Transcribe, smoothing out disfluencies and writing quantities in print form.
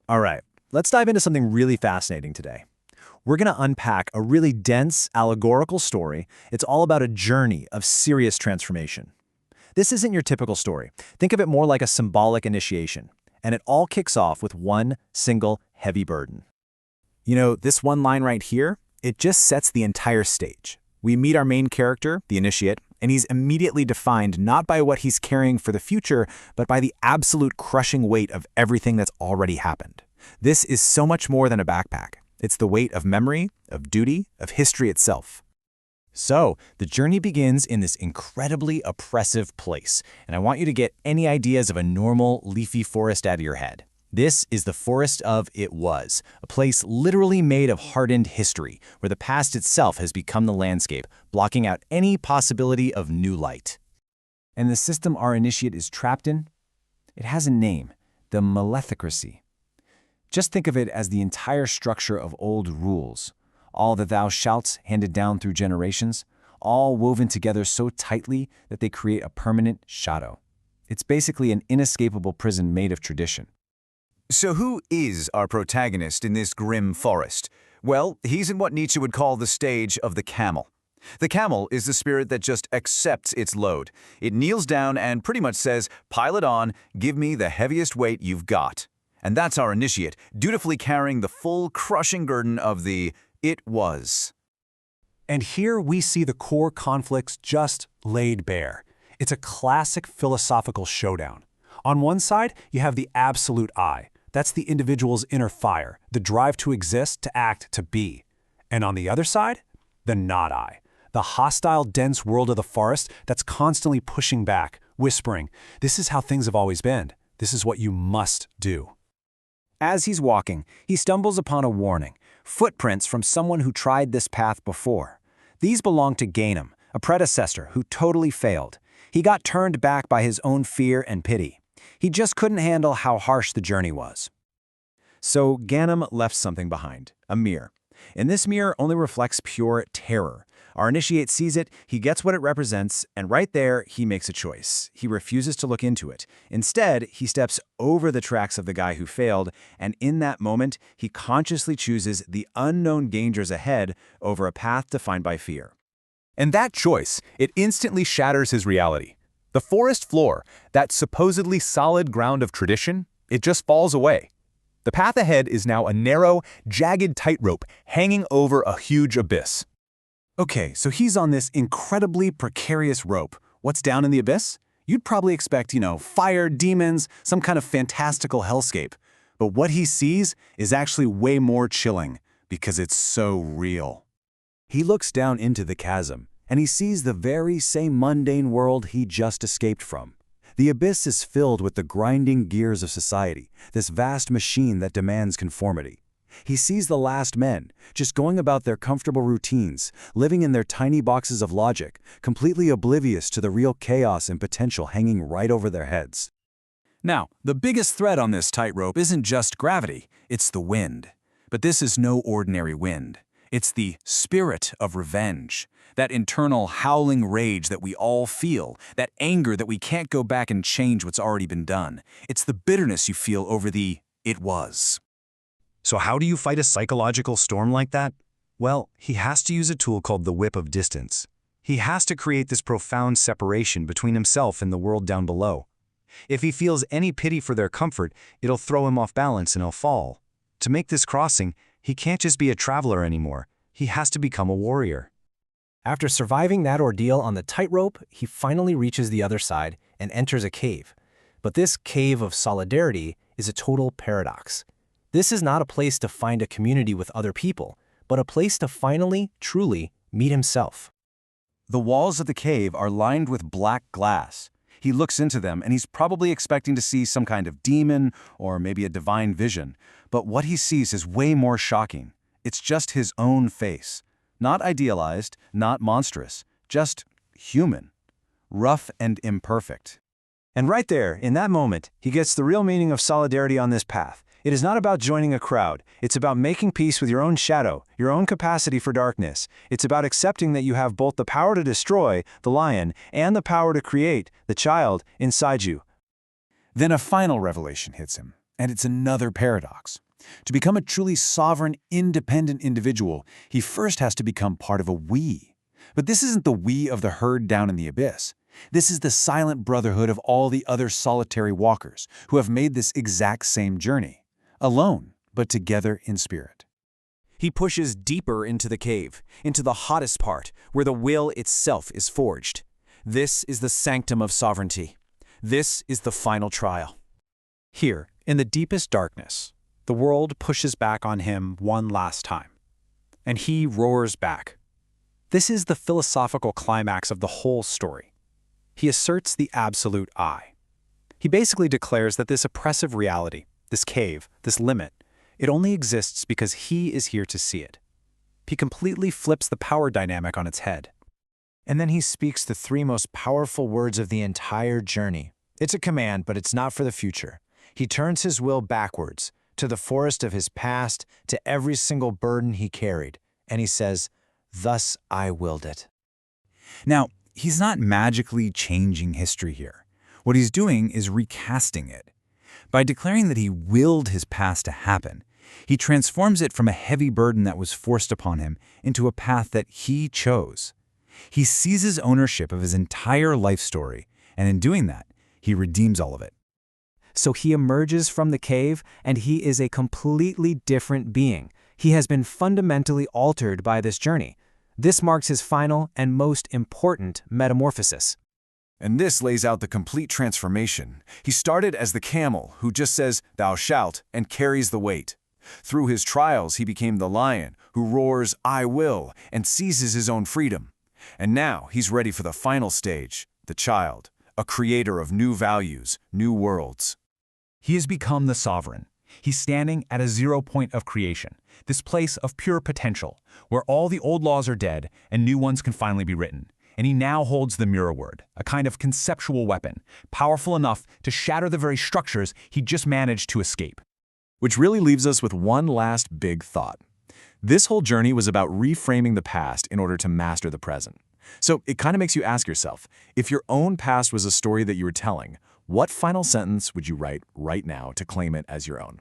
All right, let's dive into something really fascinating today. We're going to unpack a really dense, allegorical story. It's all about a journey of serious transformation. This isn't your typical story. Think of it more like a symbolic initiation. And it all kicks off with one single heavy burden. You know, this one line right here, it just sets the entire stage. We meet our main character, the initiate, and he's immediately defined not by what he's carrying for the future, but by the absolute crushing weight of everything that's already happened. This is so much more than a backpack. It's the weight of memory, of duty, of history itself. So, the journey begins in this incredibly oppressive place, and I want you to get any ideas of a normal, leafy forest out of your head. This is the Forest of It Was, a place literally made of hardened history, where the past itself has become the landscape, blocking out any possibility of new light. And the system our initiate is trapped in? It has a name, the Malethocracy. Just think of it as the entire structure of old rules, all the thou shalts handed down through generations, all woven together so tightly that they create a permanent shadow. It's basically an inescapable prison made of tradition. So who is our protagonist in this grim forest? Well, he's in what Nietzsche would call the stage of the camel. The camel is the spirit that just accepts its load. It kneels down and pretty much says, "Pile it on, give me the heaviest weight you've got." And that's our initiate, dutifully carrying the full crushing burden of the "it was." And here we see the core conflicts just laid bare. It's a classic philosophical showdown. On one side, you have the absolute I. That's the individual's inner fire, the drive to exist, to act, to be. And on the other side, the not I, the hostile, dense world of the forest that's constantly pushing back, whispering, "This is how things have always been. This is what you must do." As he's walking, he stumbles upon a warning, footprints from someone who tried this path before. These belong to Ganem, a predecessor who totally failed. He got turned back by his own fear and pity. He just couldn't handle how harsh the journey was. So Ganem left something behind, a mirror. And this mirror only reflects pure terror. Our initiate sees it, he gets what it represents, and right there, he makes a choice. He refuses to look into it. Instead, he steps over the tracks of the guy who failed, and in that moment, he consciously chooses the unknown dangers ahead over a path defined by fear. And that choice, it instantly shatters his reality. The forest floor, that supposedly solid ground of tradition, it just falls away. The path ahead is now a narrow, jagged tightrope hanging over a huge abyss. Okay, so he's on this incredibly precarious rope. What's down in the abyss? You'd probably expect, fire, demons, some kind of fantastical hellscape. But what he sees is actually way more chilling, because it's so real. He looks down into the chasm, and he sees the very same mundane world he just escaped from. The abyss is filled with the grinding gears of society, this vast machine that demands conformity. He sees the last men, just going about their comfortable routines, living in their tiny boxes of logic, completely oblivious to the real chaos and potential hanging right over their heads. Now, the biggest threat on this tightrope isn't just gravity, it's the wind. But this is no ordinary wind. It's the spirit of revenge, that internal howling rage that we all feel, that anger that we can't go back and change what's already been done. It's the bitterness you feel over the "it was." So how do you fight a psychological storm like that? Well, he has to use a tool called the whip of distance. He has to create this profound separation between himself and the world down below. If he feels any pity for their comfort, it'll throw him off balance and he'll fall. To make this crossing, he can't just be a traveler anymore. He has to become a warrior. After surviving that ordeal on the tightrope, he finally reaches the other side and enters a cave. But this cave of solidarity is a total paradox. This is not a place to find a community with other people, but a place to finally, truly meet himself. The walls of the cave are lined with black glass. He looks into them, and he's probably expecting to see some kind of demon or maybe a divine vision. But what he sees is way more shocking. It's just his own face. Not idealized, not monstrous, just human. Rough and imperfect. And right there, in that moment, he gets the real meaning of solidarity on this path. It is not about joining a crowd. It's about making peace with your own shadow, your own capacity for darkness. It's about accepting that you have both the power to destroy, the lion, and the power to create, the child, inside you. Then a final revelation hits him. And it's another paradox. To become a truly sovereign, independent individual, he first has to become part of a we. But this isn't the we of the herd down in the abyss. This is the silent brotherhood of all the other solitary walkers who have made this exact same journey, alone, but together in spirit. He pushes deeper into the cave, into the hottest part, where the will itself is forged. This is the sanctum of sovereignty. This is the final trial. Here, in the deepest darkness, the world pushes back on him one last time. And he roars back. This is the philosophical climax of the whole story. He asserts the absolute I. He basically declares that this oppressive reality, this cave, this limit, it only exists because he is here to see it. He completely flips the power dynamic on its head. And then he speaks the three most powerful words of the entire journey. It's a command, but it's not for the future. He turns his will backwards, to the forest of his past, to every single burden he carried. And he says, "Thus I willed it." Now, he's not magically changing history here. What he's doing is recasting it. By declaring that he willed his past to happen, he transforms it from a heavy burden that was forced upon him into a path that he chose. He seizes ownership of his entire life story, and in doing that, he redeems all of it. So he emerges from the cave, and he is a completely different being. He has been fundamentally altered by this journey. This marks his final and most important metamorphosis. And this lays out the complete transformation. He started as the camel who just says, "Thou shalt," and carries the weight. Through his trials, he became the lion who roars, "I will," and seizes his own freedom. And now he's ready for the final stage, the child, a creator of new values, new worlds. He has become the sovereign. He's standing at a 0 point of creation, this place of pure potential, where all the old laws are dead and new ones can finally be written. And he now holds the mirror word, a kind of conceptual weapon, powerful enough to shatter the very structures he just managed to escape. Which really leaves us with one last big thought. This whole journey was about reframing the past in order to master the present. So it kind of makes you ask yourself, if your own past was a story that you were telling, what final sentence would you write right now to claim it as your own?